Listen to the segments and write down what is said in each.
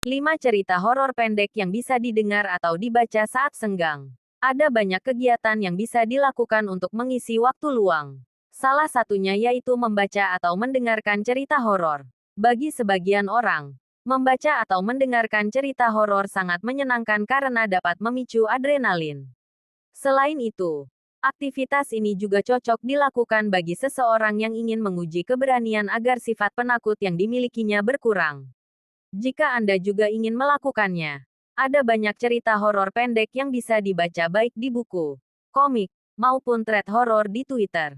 5 cerita horor pendek yang bisa didengar atau dibaca saat senggang. Ada banyak kegiatan yang bisa dilakukan untuk mengisi waktu luang. Salah satunya yaitu membaca atau mendengarkan cerita horor. Bagi sebagian orang, membaca atau mendengarkan cerita horor sangat menyenangkan karena dapat memicu adrenalin. Selain itu, aktivitas ini juga cocok dilakukan bagi seseorang yang ingin menguji keberanian agar sifat penakut yang dimilikinya berkurang. Jika Anda juga ingin melakukannya, ada banyak cerita horor pendek yang bisa dibaca baik di buku, komik, maupun thread horor di Twitter.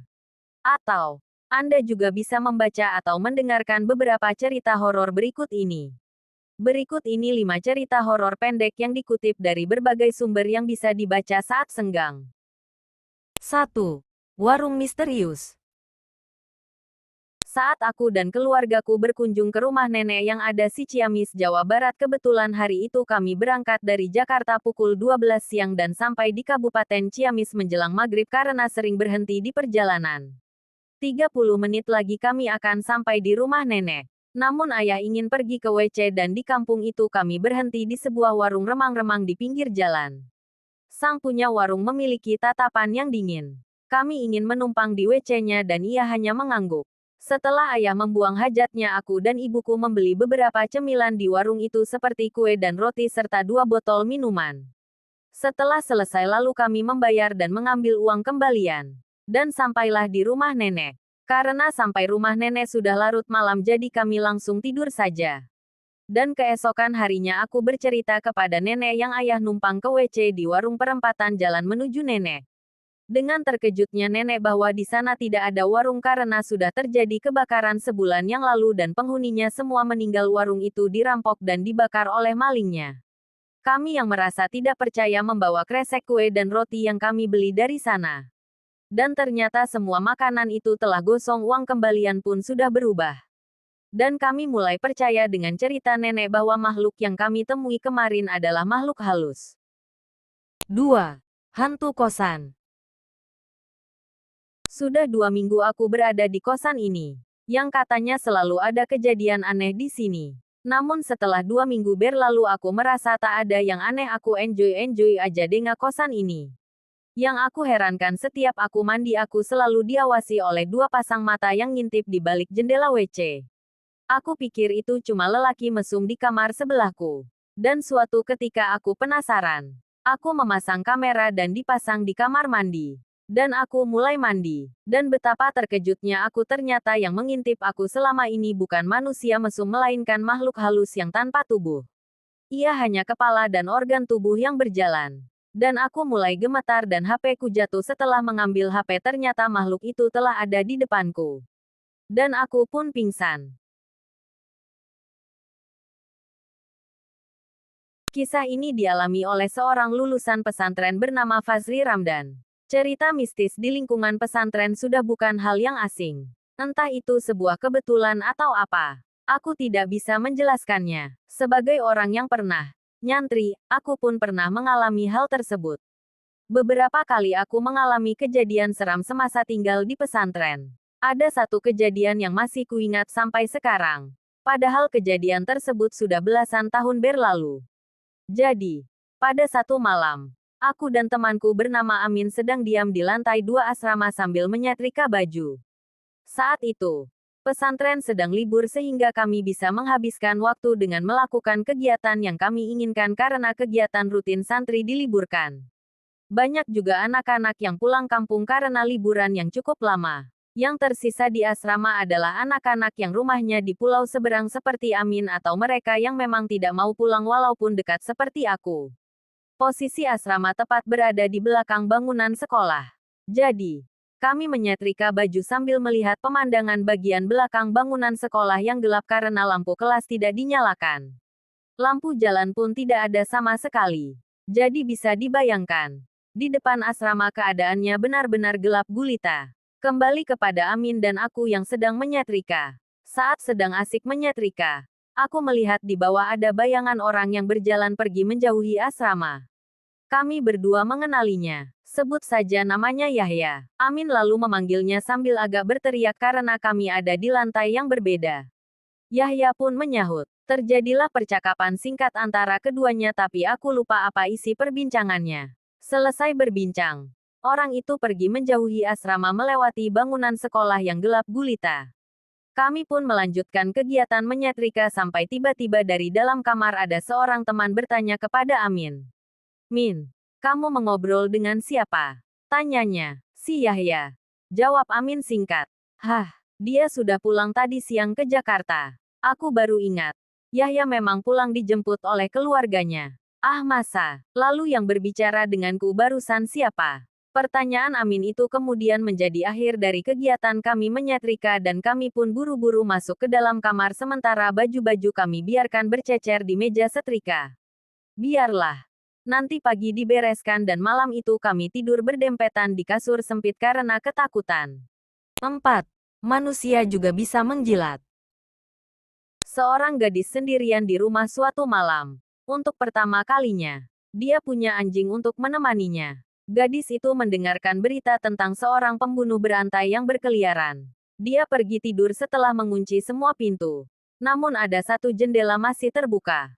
Atau, Anda juga bisa membaca atau mendengarkan beberapa cerita horor berikut ini. Berikut ini 5 cerita horor pendek yang dikutip dari berbagai sumber yang bisa dibaca saat senggang. 1. Warung Misterius. Saat aku dan keluargaku berkunjung ke rumah nenek yang ada di Ciamis, Jawa Barat, kebetulan hari itu kami berangkat dari Jakarta pukul 12 siang dan sampai di Kabupaten Ciamis menjelang maghrib karena sering berhenti di perjalanan. 30 menit lagi kami akan sampai di rumah nenek. Namun ayah ingin pergi ke WC dan di kampung itu kami berhenti di sebuah warung remang-remang di pinggir jalan. Sang punya warung memiliki tatapan yang dingin. Kami ingin menumpang di WC-nya dan ia hanya mengangguk. Setelah ayah membuang hajatnya, aku dan ibuku membeli beberapa cemilan di warung itu seperti kue dan roti serta 2 botol minuman. Setelah selesai lalu kami membayar dan mengambil uang kembalian. Dan sampailah di rumah nenek. Karena sampai rumah nenek sudah larut malam jadi kami langsung tidur saja. Dan keesokan harinya aku bercerita kepada nenek yang ayah numpang ke WC di warung perempatan jalan menuju nenek. Dengan terkejutnya nenek bahwa di sana tidak ada warung karena sudah terjadi kebakaran sebulan yang lalu dan penghuninya semua meninggal. Warung itu dirampok dan dibakar oleh malingnya. Kami yang merasa tidak percaya membawa kresek kue dan roti yang kami beli dari sana. Dan ternyata semua makanan itu telah gosong, uang kembalian pun sudah berubah. Dan kami mulai percaya dengan cerita nenek bahwa makhluk yang kami temui kemarin adalah makhluk halus. 2. Hantu kosan. Sudah 2 minggu aku berada di kosan ini, yang katanya selalu ada kejadian aneh di sini. Namun setelah 2 minggu berlalu aku merasa tak ada yang aneh, aku enjoy aja dengan kosan ini. Yang aku herankan setiap aku mandi aku selalu diawasi oleh 2 pasang mata yang ngintip di balik jendela WC. Aku pikir itu cuma lelaki mesum di kamar sebelahku. Dan suatu ketika aku penasaran. Aku memasang kamera dan dipasang di kamar mandi. Dan aku mulai mandi. Dan betapa terkejutnya aku, ternyata yang mengintip aku selama ini bukan manusia mesum melainkan makhluk halus yang tanpa tubuh. Ia hanya kepala dan organ tubuh yang berjalan. Dan aku mulai gemetar dan HP-ku jatuh. Setelah mengambil HP ternyata makhluk itu telah ada di depanku. Dan aku pun pingsan. Kisah ini dialami oleh seorang lulusan pesantren bernama Fazri Ramdan. Cerita mistis di lingkungan pesantren sudah bukan hal yang asing. Entah itu sebuah kebetulan atau apa. Aku tidak bisa menjelaskannya. Sebagai orang yang pernah nyantri, aku pun pernah mengalami hal tersebut. Beberapa kali aku mengalami kejadian seram semasa tinggal di pesantren. Ada satu kejadian yang masih kuingat sampai sekarang. Padahal kejadian tersebut sudah belasan tahun berlalu. Jadi, pada satu malam, aku dan temanku bernama Amin sedang diam di lantai 2 asrama sambil menyetrika baju. Saat itu, pesantren sedang libur sehingga kami bisa menghabiskan waktu dengan melakukan kegiatan yang kami inginkan karena kegiatan rutin santri diliburkan. Banyak juga anak-anak yang pulang kampung karena liburan yang cukup lama. Yang tersisa di asrama adalah anak-anak yang rumahnya di pulau seberang seperti Amin atau mereka yang memang tidak mau pulang walaupun dekat seperti aku. Posisi asrama tepat berada di belakang bangunan sekolah. Jadi, kami menyetrika baju sambil melihat pemandangan bagian belakang bangunan sekolah yang gelap karena lampu kelas tidak dinyalakan. Lampu jalan pun tidak ada sama sekali. Jadi bisa dibayangkan, di depan asrama keadaannya benar-benar gelap gulita. Kembali kepada Amin dan aku yang sedang menyetrika. Saat sedang asik menyetrika, aku melihat di bawah ada bayangan orang yang berjalan pergi menjauhi asrama. Kami berdua mengenalinya. Sebut saja namanya Yahya. Amin lalu memanggilnya sambil agak berteriak karena kami ada di lantai yang berbeda. Yahya pun menyahut, Terjadilah percakapan singkat antara keduanya tapi aku lupa apa isi perbincangannya. Selesai berbincang, orang itu pergi menjauhi asrama melewati bangunan sekolah yang gelap gulita. Kami pun melanjutkan kegiatan menyetrika sampai tiba-tiba dari dalam kamar ada seorang teman bertanya kepada Amin. Min, kamu mengobrol dengan siapa? Tanyanya. Si Yahya. Jawab Amin singkat. Hah, dia sudah pulang tadi siang ke Jakarta. Aku baru ingat. Yahya memang pulang dijemput oleh keluarganya. Ah masa, lalu yang berbicara denganku barusan siapa? Pertanyaan Amin itu kemudian menjadi akhir dari kegiatan kami menyetrika dan kami pun buru-buru masuk ke dalam kamar sementara baju-baju kami biarkan bercecer di meja setrika. Biarlah. Nanti pagi dibereskan dan malam itu kami tidur berdempetan di kasur sempit karena ketakutan. 4. Manusia juga bisa menjilat. Seorang gadis sendirian di rumah suatu malam. Untuk pertama kalinya, dia punya anjing untuk menemaninya. Gadis itu mendengarkan berita tentang seorang pembunuh berantai yang berkeliaran. Dia pergi tidur setelah mengunci semua pintu. Namun ada satu jendela masih terbuka.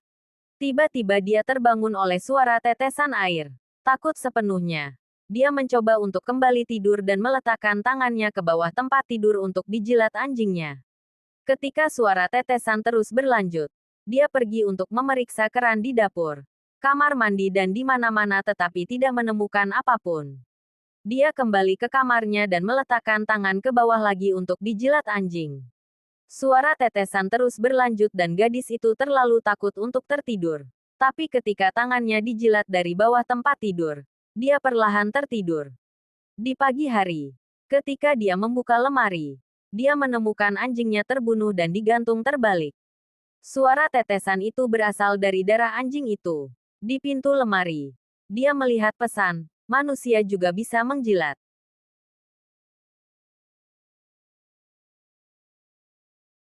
Tiba-tiba dia terbangun oleh suara tetesan air. Takut sepenuhnya. Dia mencoba untuk kembali tidur dan meletakkan tangannya ke bawah tempat tidur untuk dijilat anjingnya. Ketika suara tetesan terus berlanjut, dia pergi untuk memeriksa keran di dapur, kamar mandi dan di mana-mana tetapi tidak menemukan apapun. Dia kembali ke kamarnya dan meletakkan tangan ke bawah lagi untuk dijilat anjing. Suara tetesan terus berlanjut dan gadis itu terlalu takut untuk tertidur. Tapi ketika tangannya dijilat dari bawah tempat tidur, dia perlahan tertidur. Di pagi hari, ketika dia membuka lemari, dia menemukan anjingnya terbunuh dan digantung terbalik. Suara tetesan itu berasal dari darah anjing itu. Di pintu lemari, dia melihat pesan, manusia juga bisa menjilat.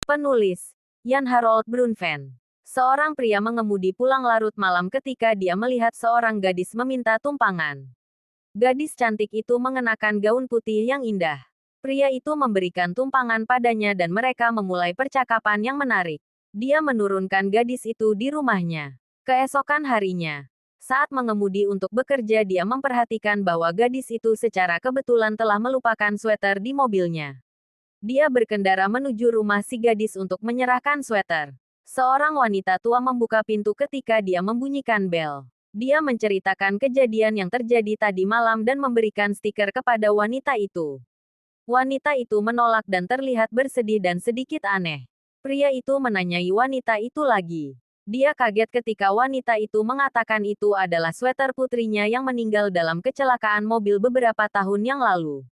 Penulis, Jan Harold Brunven. Seorang pria mengemudi pulang larut malam ketika dia melihat seorang gadis meminta tumpangan. Gadis cantik itu mengenakan gaun putih yang indah. Pria itu memberikan tumpangan padanya dan mereka memulai percakapan yang menarik. Dia menurunkan gadis itu di rumahnya. Keesokan harinya, saat mengemudi untuk bekerja dia memperhatikan bahwa gadis itu secara kebetulan telah melupakan sweater di mobilnya. Dia berkendara menuju rumah si gadis untuk menyerahkan sweater. Seorang wanita tua membuka pintu ketika dia membunyikan bel. Dia menceritakan kejadian yang terjadi tadi malam dan memberikan stiker kepada wanita itu. Wanita itu menolak dan terlihat bersedih dan sedikit aneh. Pria itu menanyai wanita itu lagi. Dia kaget ketika wanita itu mengatakan itu adalah sweater putrinya yang meninggal dalam kecelakaan mobil beberapa tahun yang lalu.